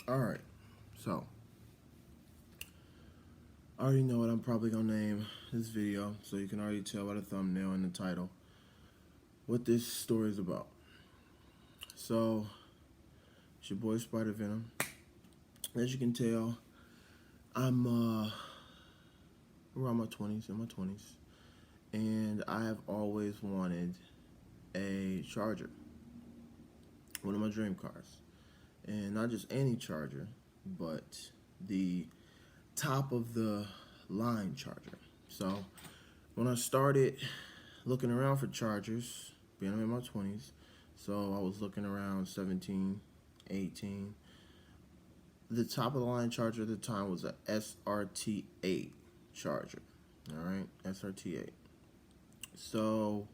Alright, so I already know what I'm probably gonna name this video, so you can already tell by the thumbnail and the title what this story is about. So, it's your boy Spider Venom. As you can tell, I'm around my 20s, and I have always wanted a Charger, one of my dream cars, and not just any Charger, but the top of the line Charger. So when I started looking around for Chargers, being in my 20s, so I was looking around 17, 18. The top of the line Charger at the time was a SRT8 Charger. All right, SRT8. So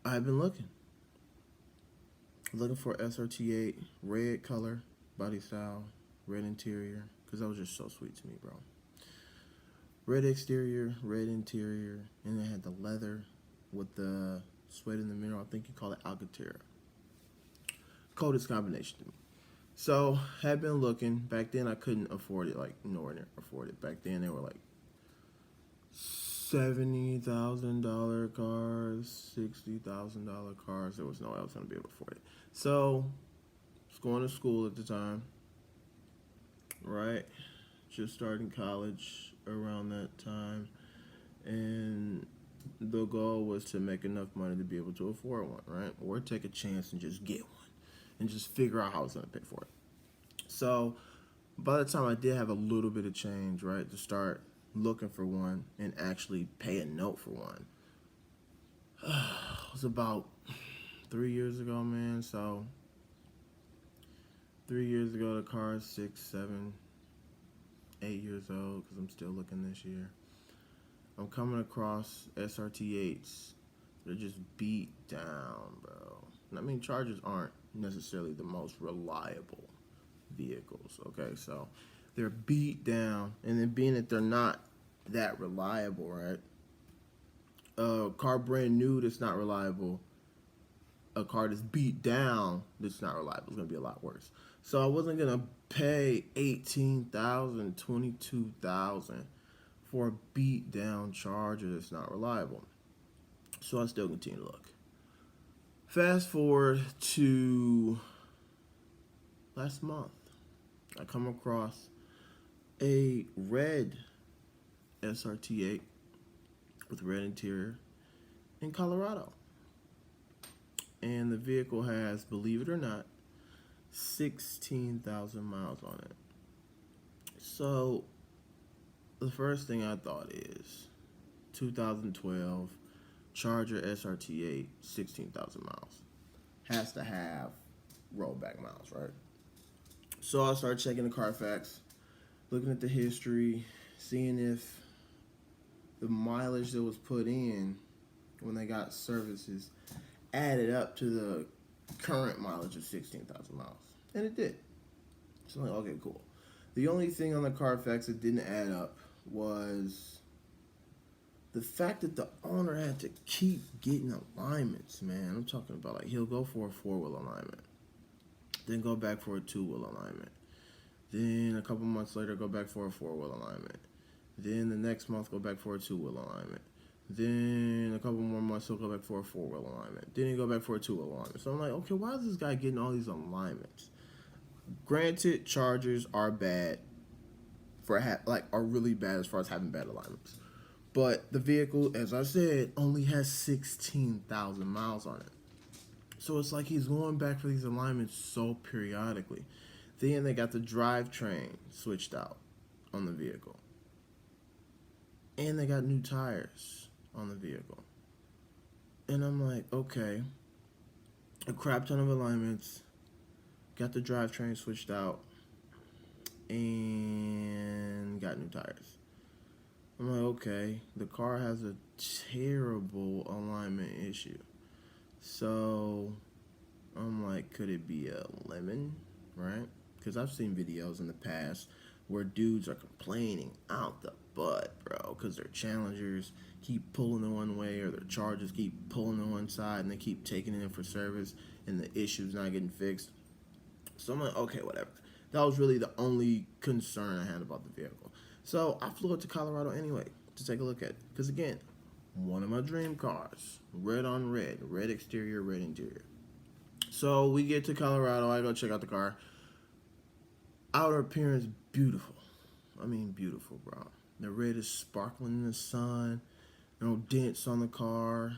I've been looking for SRT8, red color, body style, red interior, because that was just so sweet to me, bro. Red exterior, red interior, and it had the leather with the suede in the middle. I think you call it Alcantara. Coldest combination to me. So, had been looking. Back then, I couldn't afford it, like, nowhere near afford it. Back then, they were like $70,000 cars, $60,000 cars. There was no way I was going to be able to afford it. So, I was going to school at the time, right? Just starting college around that time. And the goal was to make enough money to be able to afford one, right? Or take a chance and just get one and just figure out how I was going to pay for it. So, by the time I did have a little bit of change, right, to start looking for one and actually pay a note for one, it was about 3 years ago, man. So 3 years ago, the car is 6, 7, 8 years old because I'm still looking this year. I'm coming across SRT8s. They're just beat down, bro. I mean, Chargers aren't necessarily the most reliable vehicles, okay? So they're beat down, and then being that they're not that reliable, right? A car brand new that's not reliable, a car that's beat down that's not reliable is gonna be a lot worse. So I wasn't gonna pay $18,000, $22,000 for a beat down Charger that's not reliable. So I still continue to look. Fast forward to last month, I come across a red SRT8 with red interior in Colorado. And the vehicle has, believe it or not, 16,000 miles on it. So the first thing I thought is 2012 Charger SRT8, 16,000 miles. Has to have rollback miles, right? So I started checking the Carfax, looking at the history, seeing if the mileage that was put in when they got services added up to the current mileage of 16,000 miles. And it did. So I'm like, okay, cool. The only thing on the Carfax that didn't add up was the fact that the owner had to keep getting alignments, man. I'm talking about, like, he'll go for a 4-wheel alignment, then go back for a 2-wheel alignment, then a couple months later go back for a 4-wheel alignment, then the next month go back for a 2-wheel alignment, then a couple more months he'll go back for a 4-wheel alignment, then he'll go back for a 2-wheel alignment. So I'm like, okay, why is this guy getting all these alignments? Granted, Chargers are bad for are really bad as far as having bad alignments. But the vehicle, as I said, only has 16,000 miles on it. So it's like he's going back for these alignments so periodically. Then they got the drivetrain switched out on the vehicle. And they got new tires on the vehicle. And I'm like, okay, a crap ton of alignments, got the drivetrain switched out, and got new tires. I'm like, okay, the car has a terrible alignment issue. So I'm like, could it be a lemon, right? Because I've seen videos in the past where dudes are complaining out the butt, bro, because their Challengers keep pulling in one way or their Chargers keep pulling in one side and they keep taking it in for service and the issue's not getting fixed. So I'm like, okay, whatever. That was really the only concern I had about the vehicle. So I flew up to Colorado anyway to take a look at it. Because again, one of my dream cars, red on red, red exterior, red interior. So we get to Colorado, I go check out the car. Outer appearance, beautiful. I mean, beautiful, bro. The red is sparkling in the sun. No dents on the car.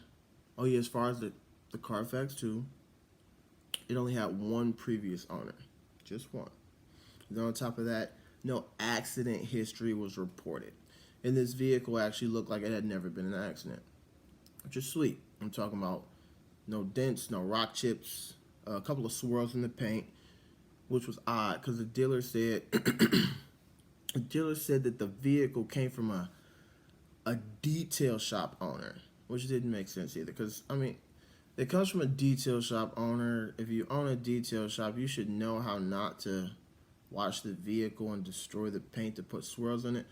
Oh yeah, as far as the Carfax too, it only had one previous owner, just one. Then on top of that, no accident history was reported. And this vehicle actually looked like it had never been in an accident, which is sweet. I'm talking about no dents, no rock chips, a couple of swirls in the paint, which was odd because the dealer said that the vehicle came from a detail shop owner, which didn't make sense either. Because I mean, it comes from a detail shop owner. If you own a detail shop, you should know how not to wash the vehicle and destroy the paint to put swirls in it.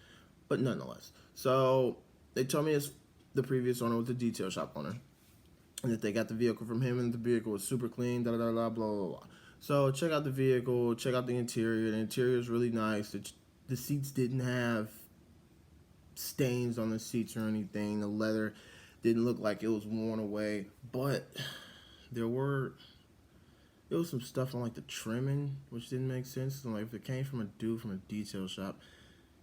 But nonetheless, so they told me the previous owner was the detail shop owner, and that they got the vehicle from him, and the vehicle was super clean. Da da da da blah blah blah. So check out the vehicle, check out the interior. The interior is really nice. The seats didn't have stains on the seats or anything. The leather didn't look like it was worn away, but there was some stuff on like the trimming, which didn't make sense. So like if it came from a dude from a detail shop,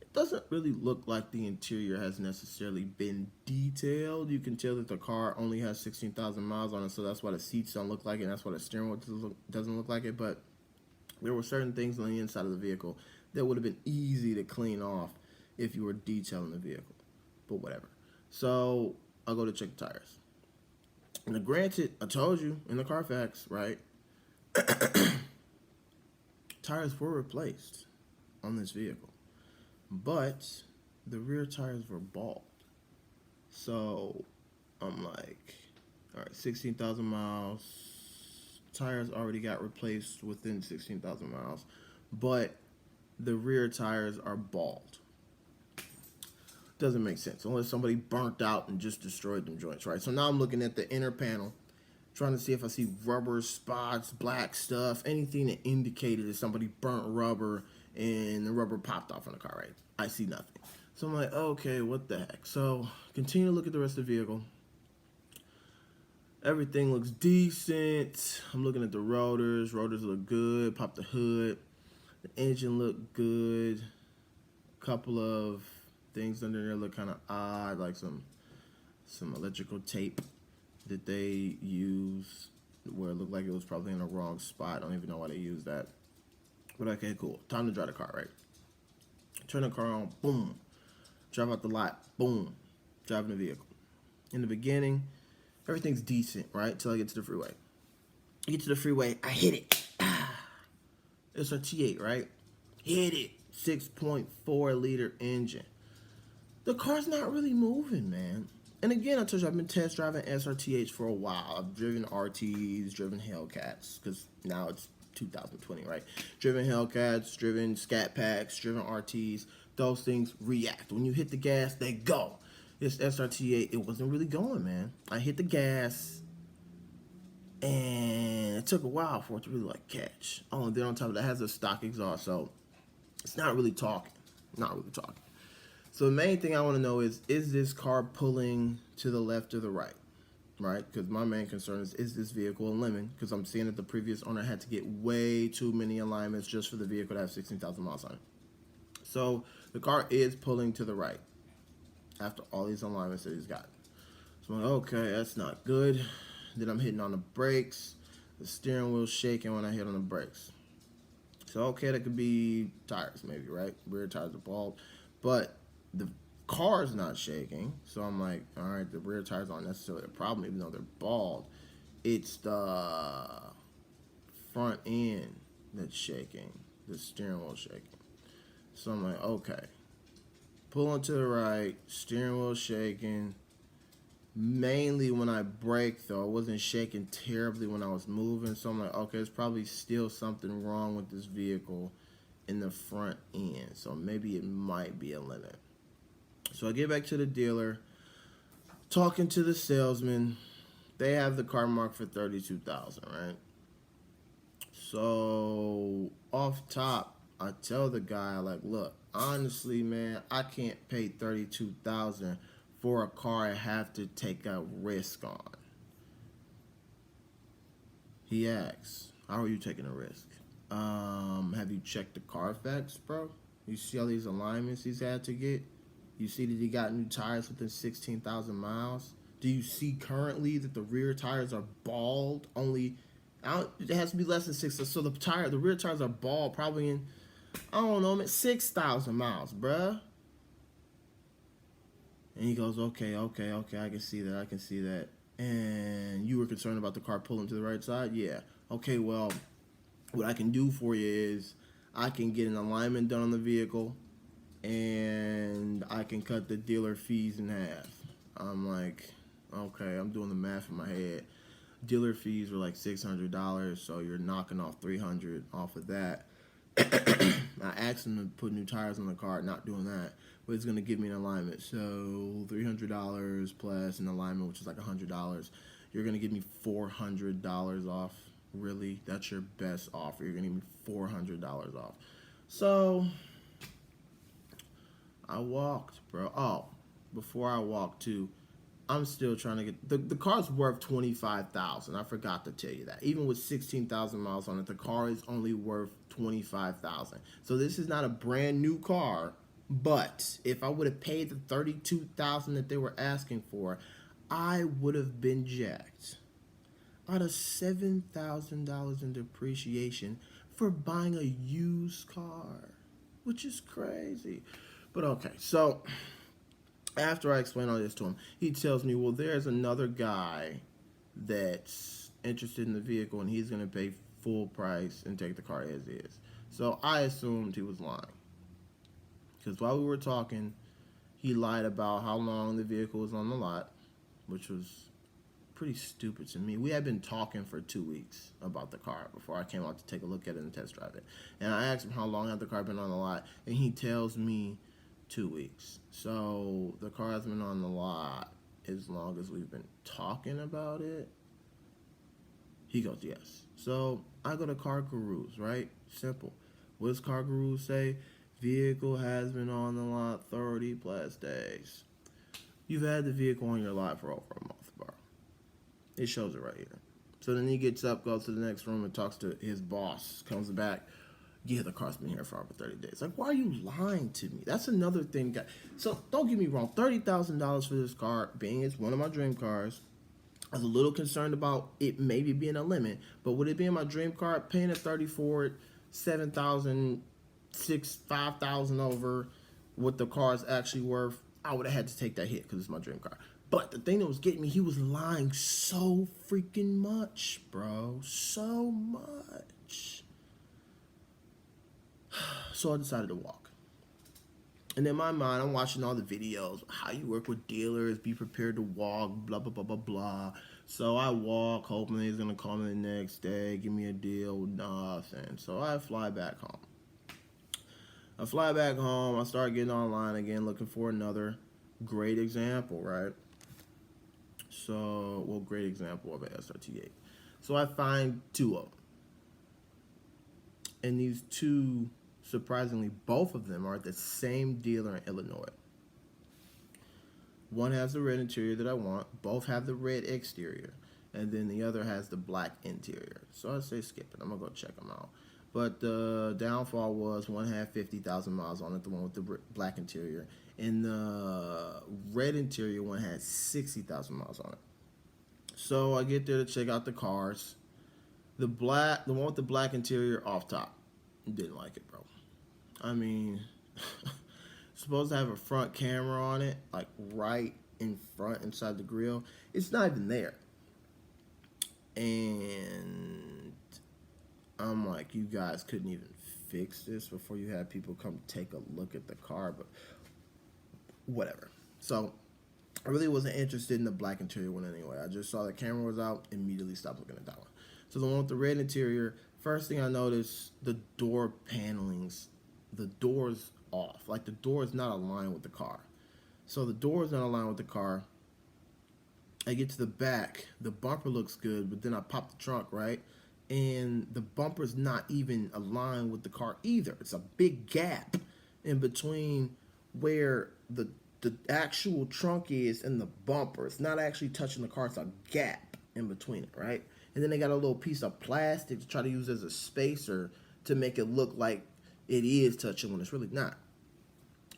it doesn't really look like the interior has necessarily been detailed. You can tell that the car only has 16,000 miles on it, so that's why the seats don't look like it, and that's why the steering wheel doesn't look like it. But there were certain things on the inside of the vehicle that would have been easy to clean off if you were detailing the vehicle. But whatever. So I'll go to check the tires. Now, granted, I told you in the Carfax, right? Tires were replaced on this vehicle, but the rear tires were bald. So I'm like, all right, 16,000 miles. Tires already got replaced within 16,000 miles, but the rear tires are bald. Doesn't make sense unless somebody burnt out and just destroyed them joints, right? So now I'm looking at the inner panel, trying to see if I see rubber spots, black stuff, anything that indicated that somebody burnt rubber and the rubber popped off on the car, right? I see nothing. So I'm like, okay, what the heck? So continue to look at the rest of the vehicle. Everything looks decent. I'm looking at the rotors. Rotors look good. Pop the hood. The engine looked good. Couple of things under there look kind of odd, like some electrical tape that they use where it looked like it was probably in the wrong spot. I don't even know why they use that. But okay, cool. Time to drive the car, right? Turn the car on, boom. Drive out the lot, boom. Driving the vehicle. In the beginning, everything's decent, right? Till I get to the freeway. I get to the freeway, I hit it. SRT8, right? Hit it. 6.4 liter engine. The car's not really moving, man. And again, I told you I've been test driving SRT8s for a while. I've driven RTs, driven Hellcats, because now it's 2020, right? Driven Hellcats, driven Scat Packs, driven RTs. Those things react. When you hit the gas, they go. This SRT8, it wasn't really going, man. I hit the gas, and it took a while for it to really like catch. Oh, and then on top of that, it has a stock exhaust, so it's not really talking. Not really talking. So the main thing I want to know is this car pulling to the left or the right? Right? Because my main concern is this vehicle in lemon? Because I'm seeing that the previous owner had to get way too many alignments just for the vehicle to have 16,000 miles on it. So the car is pulling to the right after all these alignments that he's got. So I'm like, okay, that's not good. Then I'm hitting on the brakes. The steering wheel's shaking when I hit on the brakes. So okay, that could be tires maybe, right? Rear tires are bald. But the car's not shaking. So I'm like, all right, the rear tires aren't necessarily a problem even though they're bald. It's the front end that's shaking. The steering wheel shaking. So I'm like, okay. Pulling to the right, steering wheel shaking. Mainly when I brake, though, it wasn't shaking terribly when I was moving. So I'm like, okay, there's probably still something wrong with this vehicle in the front end, so maybe it might be a limit. So I get back to the dealer, talking to the salesman. They have the car marked for 32,000, right? So off top, I tell the guy, like, look, honestly, man, I can't pay 32,000 for a car I have to take a risk on. He asks, how are you taking a risk? Have you checked the Carfax, bro? You see all these alignments he's had to get? You see that he got new tires within 16,000 miles? Do you see currently that the rear tires are bald? It has to be less than 6. So the rear tires are bald probably in, I don't know, 6,000 miles, bruh. And he goes, okay, I can see that. And you were concerned about the car pulling to the right side? Yeah. Okay, well, what I can do for you is I can get an alignment done on the vehicle, and I can cut the dealer fees in half. I'm like, okay, I'm doing the math in my head. Dealer fees were like $600, so you're knocking off $300 off of that. I asked him to put new tires on the car, not doing that, but it's gonna give me an alignment. So $300 plus an alignment, which is like $100. You're gonna give me $400 off. Really? That's your best offer? You're gonna give me $400 off. So I walked, bro. Oh, before I walked too, I'm still trying to get the car's worth $25,000. I forgot to tell you that. Even with 16,000 miles on it, the car is only worth $25,000. So this is not a brand new car, but if I would have paid the $32,000 that they were asking for, I would have been jacked out of $7,000 in depreciation for buying a used car, which is crazy. But okay, so after I explain all this to him, he tells me, well, there's another guy that's interested in the vehicle, and he's going to pay full price and take the car as is. So I assumed he was lying, because while we were talking, he lied about how long the vehicle was on the lot, which was pretty stupid to me. We had been talking for 2 weeks about the car before I came out to take a look at it and test drive it. And I asked him how long had the car been on the lot, and he tells me 2 weeks. So the car has been on the lot as long as we've been talking about it. He goes, yes. So I go to Car Gurus, right? Simple. What does Car Gurus say? Vehicle has been on the lot 30 plus days. You've had the vehicle on your lot for over a month, bro. It shows it right here. So then he gets up, goes to the next room, and talks to his boss. Comes back. Yeah, the car's been here for over 30 days. Like, why are you lying to me? That's another thing. So don't get me wrong. $30,000 for this car, being it's one of my dream cars. I was a little concerned about it maybe being a limit, but with it being my dream car, paying a 30 for it, 7,000, 5,000 over what the car is actually worth, I would have had to take that hit because it's my dream car. But the thing that was getting me, he was lying so freaking much, bro. So much. So I decided to walk. And in my mind, I'm watching all the videos, how you work with dealers, be prepared to walk, blah, blah, blah, blah, blah. So I walk, hoping he's going to call me the next day, give me a deal, nothing. So I fly back home. I start getting online again, looking for another great example, right? So, well, great example of an SRT8. So I find 2 of them. And these 2, surprisingly, both of them are at the same dealer in Illinois. One has the red interior that I want. Both have the red exterior. And then the other has the black interior. So I say skip it. I'm going to go check them out. But the downfall was one had 50,000 miles on it, the one with the black interior. And the red interior one had 60,000 miles on it. So I get there to check out the cars. The one with the black interior off top. Didn't like it, bro. I mean, supposed to have a front camera on it, like right in front inside the grill. It's not even there. And I'm like, you guys couldn't even fix this before you had people come take a look at the car, but whatever. So I really wasn't interested in the black interior one anyway. I just saw the camera was out, immediately stopped looking at that one. So the one with the red interior, first thing I noticed, the door panelings the door's off. Like the door is not aligned with the car. So the door is not aligned with the car. I get to the back, the bumper looks good, but then I pop the trunk, right? And the bumper's not even aligned with the car either. It's a big gap in between where the actual trunk is and the bumper. It's not actually touching the car. It's a gap in between it, right? And then they got a little piece of plastic to try to use as a spacer to make it look like it is touching when it's really not.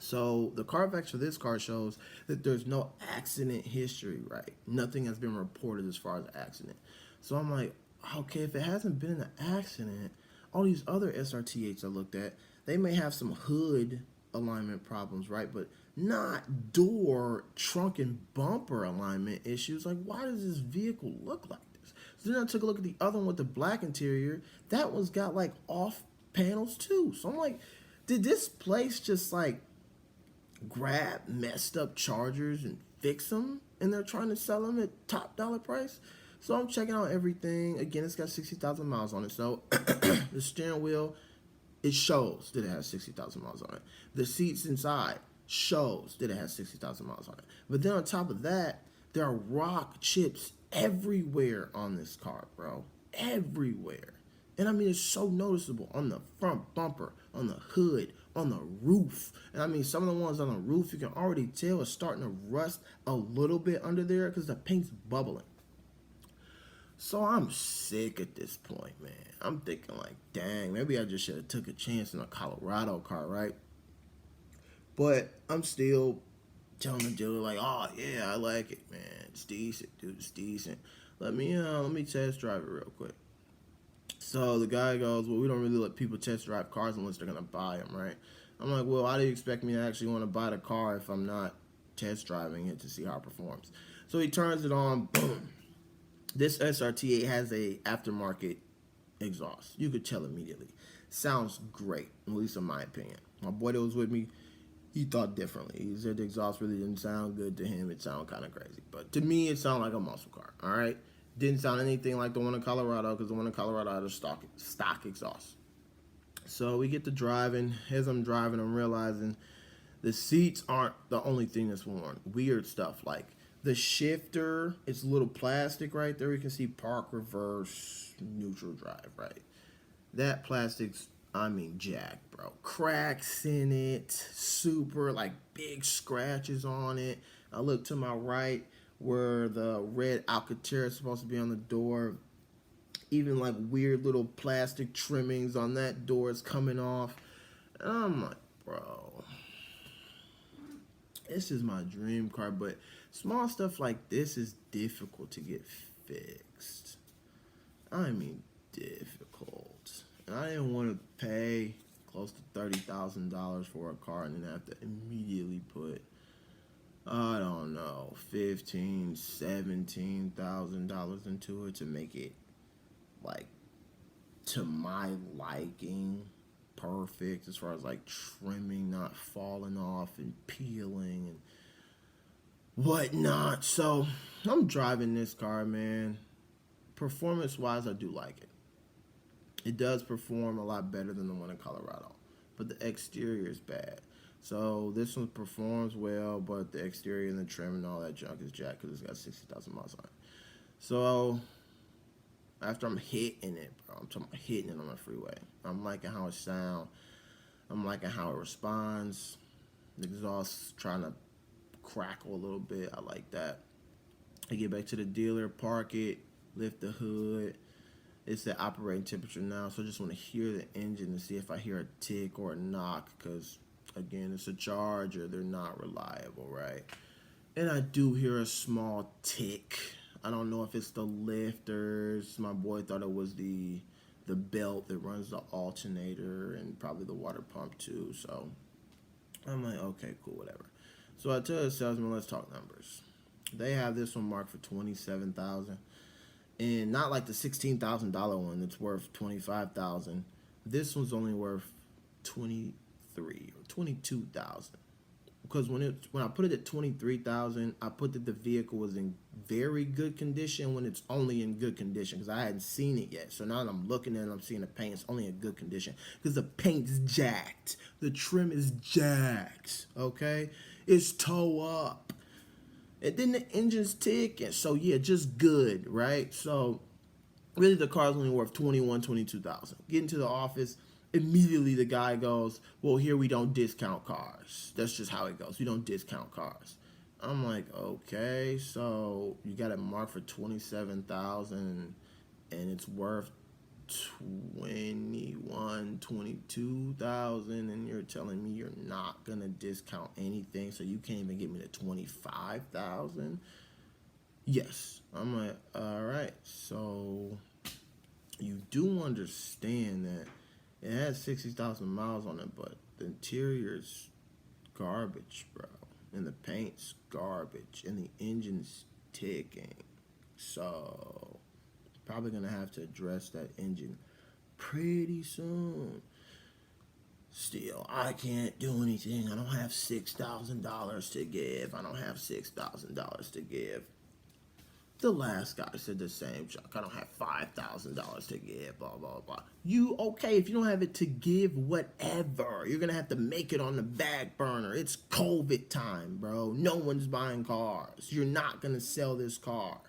So the Carfax for this car shows that there's no accident history, right? Nothing has been reported as far as accident. So I'm like, okay, if it hasn't been an accident, all these other SRT8s I looked at, they may have some hood alignment problems, right? But not door, trunk, and bumper alignment issues. Like, why does this vehicle look like this? So then I took a look at the other one with the black interior. That one's got like off panels too. So I'm like, did this place just like grab messed up Chargers and fix them, and they're trying to sell them at top dollar price? So I'm checking out everything. Again, it's got 60,000 miles on it. So the steering wheel, it shows that it has 60,000 miles on it. The seats inside shows that it has 60,000 miles on it. But then on top of that, there are rock chips everywhere on this car, bro. Everywhere. And I mean, it's so noticeable on the front bumper, on the hood, on the roof. And I mean, some of the ones on the roof, you can already tell it's starting to rust a little bit under there because the paint's bubbling. So I'm sick at this point, man. I'm thinking like, dang, maybe I just should have took a chance in a Colorado car, right? But I'm still telling the dealer like, oh yeah, I like it, man. It's decent, dude. It's decent. Let me test drive it real quick. So the guy goes, well, we don't really let people test drive cars unless they're gonna buy them, right? I'm like, well, how do you expect me to actually want to buy the car if I'm not test driving it to see how it performs? So he turns it on, boom. This SRT8 has a aftermarket exhaust. You could tell immediately. Sounds great, at least in my opinion. My boy that was with me, he thought differently. He said the exhaust really didn't sound good to him. It sounded kind of crazy. But to me, it sounded like a muscle car, all right? Didn't sound anything like the one in Colorado because the one in Colorado had a stock exhaust. So we get to driving. As I'm driving, I'm realizing the seats aren't the only thing that's worn. Weird stuff like the shifter, it's a little plastic right there. You can see park, reverse, neutral drive, right? That plastic's, I mean, jacked, bro. Cracks in it, super, like, big scratches on it. I look to my right where the red Alcantara is supposed to be on the door. Even, like, weird little plastic trimmings on that door is coming off. And I'm like, bro, this is my dream car, but small stuff like this is difficult to get fixed. I mean, difficult. And I didn't want to pay close to $30,000 for a car and then have to immediately put, I don't know, $15,000, $17,000 into it to make it, like, to my liking, perfect as far as like trimming not falling off and peeling and whatnot. So I'm driving this car, man. Performance wise, I do like it. It does perform a lot better than the one in Colorado, but the exterior is bad. So this one performs well, but the exterior and the trim and all that junk is jacked because it's got 60,000 miles on it. So after I'm hitting it, bro, I'm talking about hitting it on the freeway. I'm liking how it sounds. I'm liking how it responds. The exhaust's trying to crackle a little bit. I like that. I get back to the dealer, park it, lift the hood. It's the operating temperature now, so I just want to hear the engine and see if I hear a tick or a knock because, again, it's a Charger. They're not reliable, right? And I do hear a small tick. I don't know if it's the lifters. My boy thought it was the belt that runs the alternator and probably the water pump too. So I'm like, okay, cool, whatever. So I tell the salesman, let's talk numbers. They have this one marked for $27,000, and not like the $16,000 one that's worth $25,000. This one's only worth $23,000 or $22,000. because when I put it at 23,000, I put that the vehicle was in very good condition when it's only in good condition because I hadn't seen it yet. So now that I'm looking at it, I'm seeing the paint. It's only in good condition because the paint's jacked, the trim is jacked. Okay, it's toe up, and then the engine's ticking. So yeah, just good, right? So really, the car's only worth 22,000. Getting to the office, immediately the guy goes, "Well, here we don't discount cars. That's just how it goes. We don't discount cars." I'm like, okay, so you got it marked for 27,000, and it's worth 22,000, and you're telling me you're not gonna discount anything, so you can't even get me to 25,000. Yes. I'm like, all right, so you do understand that it has 60,000 miles on it, but the interior's garbage, bro. And the paint's garbage, and the engine's ticking. So, probably gonna have to address that engine pretty soon. Still, I can't do anything. I don't have $6,000 to give. I don't have $6,000 to give. The last guy said the same joke. I don't have $5,000 to give, blah, blah, blah. You, okay, if you don't have it to give, whatever. You're going to have to make it on the back burner. It's COVID time, bro. No one's buying cars. You're not going to sell this car,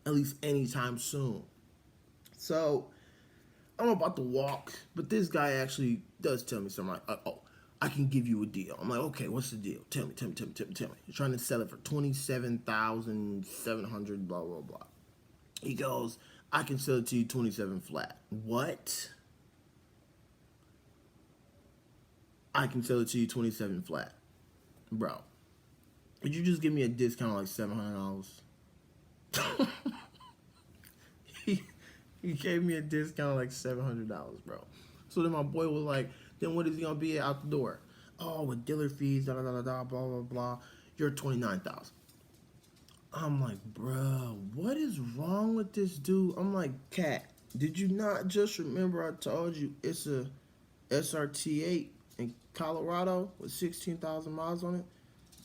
at least anytime soon. So, I'm about to walk, but this guy actually does tell me something like, oh, I can give you a deal. I'm like, okay, what's the deal? Tell me. You're trying to sell it for 27,700, blah, blah, blah. He goes, I can sell it to you 27 flat. What? I can sell it to you 27 flat. Bro, could you just give me a discount of like $700? He gave me a discount of like $700, bro. So then my boy was like, then what is he gonna be out the door? Oh, with dealer fees, da da da da, blah blah blah. You're 29,000. I'm like, bro, what is wrong with this dude? I'm like, Cat, did you not just remember I told you it's a SRT8 in Colorado with 16,000 miles on it,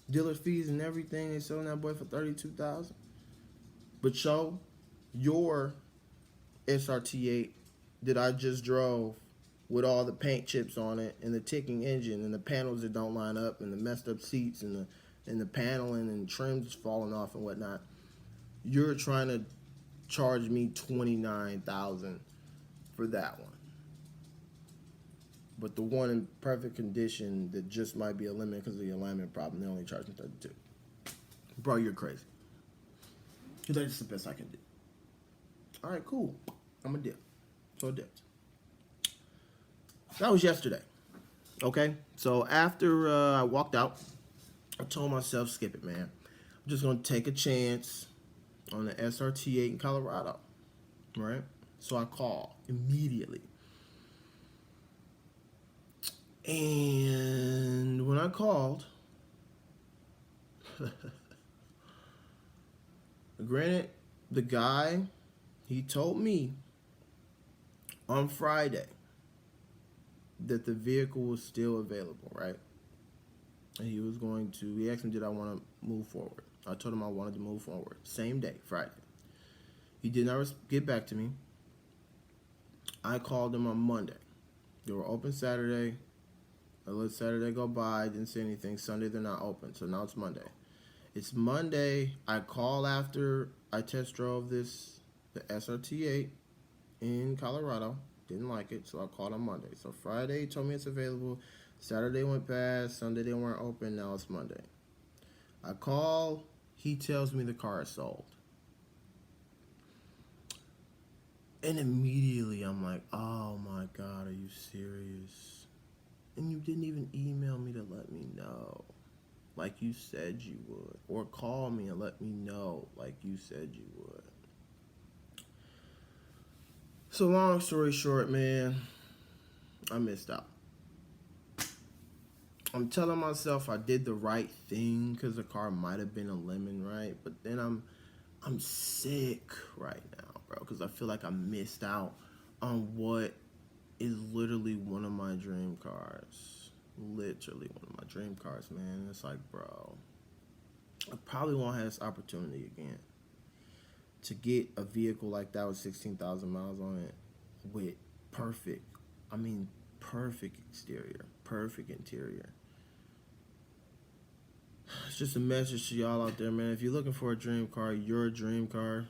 dealer fees and everything? They selling that boy for 32,000. But your SRT8 that I just drove with all the paint chips on it and the ticking engine and the panels that don't line up and the messed up seats and the paneling and trims falling off and whatnot, you're trying to charge me 29,000 for that one. But the one in perfect condition that just might be a limit because of the alignment problem, they only charge me 32. Bro, you're crazy. He's like, it's the best I can do. All right, cool. I'm a dip. So I dipped. That was yesterday. Okay? So after I walked out, I told myself, skip it, man. I'm just going to take a chance on the SRT8 in Colorado. Right? So I called immediately. And when I called, granted, the guy, he told me on Friday that the vehicle was still available, right? And he asked me, did I want to move forward? I told him I wanted to move forward. Same day, Friday. He did not get back to me. I called him on Monday. They were open Saturday. I let Saturday go by, didn't say anything. Sunday, they're not open, so now it's Monday. It's Monday. I call after I test drove the SRT8 in Colorado. Didn't like it, so I called on Monday. So Friday, he told me it's available. Saturday went past. Sunday, they weren't open. Now it's Monday. I call. He tells me the car is sold. And immediately, I'm like, oh my God, are you serious? And you didn't even email me to let me know like you said you would. Or call me and let me know like you said you would. So long story short, man, I missed out. I'm telling myself I did the right thing because the car might have been a lemon, right? But then I'm sick right now, bro, because I feel like I missed out on what is literally one of my dream cars. literally one of my dream cars, man. It's like, bro, I probably won't have this opportunity again to get a vehicle like that with 16,000 miles on it with perfect, I mean, perfect exterior, perfect interior. It's just a message to y'all out there, man. If you're looking for a dream car, your dream car,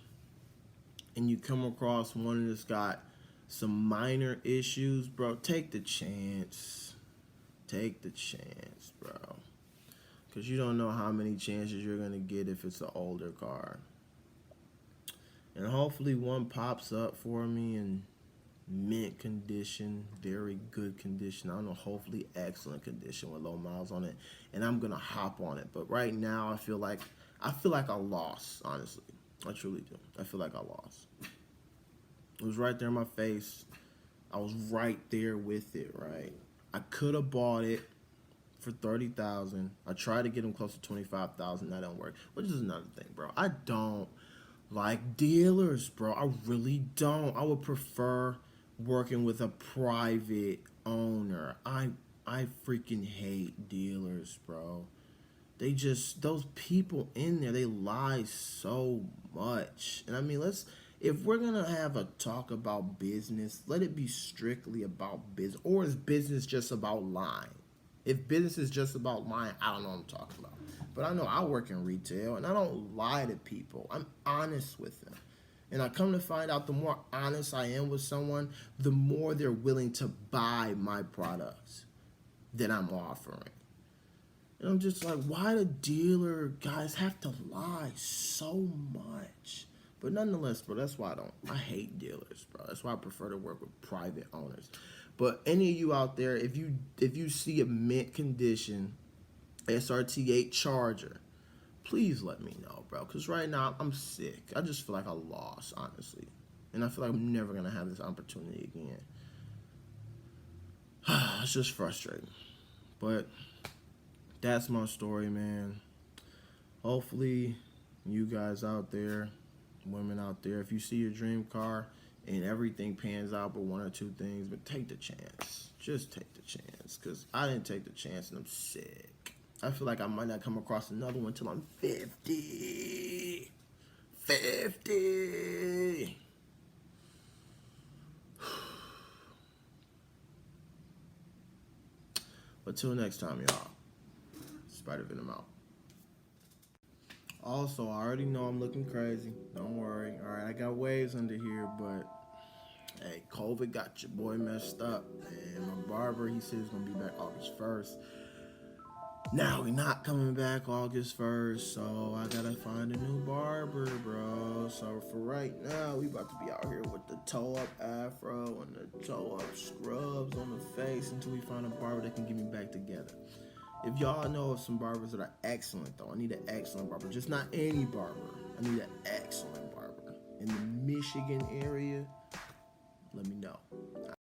and you come across one that's got some minor issues, bro, take the chance. Take the chance, bro. Because you don't know how many chances you're going to get if it's an older car. And hopefully one pops up for me in mint condition, very good condition. I don't know, hopefully excellent condition with low miles on it. And I'm going to hop on it. But right now I feel like I lost, honestly. I truly do. I feel like I lost. It was right there in my face. I was right there with it, right? I could have bought it for $30,000. I tried to get them close to $25,000. That didn't work. Which is another thing, bro. I don't like dealers, bro. I really don't. I would prefer working with a private owner. I freaking hate dealers, bro. They just, those people in there, they lie so much. And I mean, if we're going to have a talk about business, let it be strictly about business. Or is business just about lying? If business is just about lying, I don't know what I'm talking about. But I know I work in retail, and I don't lie to people. I'm honest with them. And I come to find out the more honest I am with someone, the more they're willing to buy my products that I'm offering. And I'm just like, why do dealer guys have to lie so much? But nonetheless, bro, that's why I hate dealers, bro. That's why I prefer to work with private owners. But any of you out there, if you see a mint condition SRT8 Charger, please let me know, bro. Because right now, I'm sick. I just feel like I lost, honestly. And I feel like I'm never going to have this opportunity again. It's just frustrating. But that's my story, man. Hopefully, you guys out there, women out there, if you see your dream car and everything pans out but one or two things, but take the chance. Just take the chance. Because I didn't take the chance and I'm sick. I feel like I might not come across another one until I'm 50. 50. But till next time, y'all. Spider Venom out. Also, I already know I'm looking crazy. Don't worry. All right, I got waves under here, but hey, COVID got your boy messed up. And my barber, he said he's going to be back August 1st. Now we not coming back August 1st, so I gotta find a new barber, bro. So for right now, we about to be out here with the toe-up afro and the toe-up scrubs on the face until we find a barber that can get me back together. If y'all know of some barbers that are excellent, though, I need an excellent barber. Just not any barber. I need an excellent barber. In the Michigan area, let me know.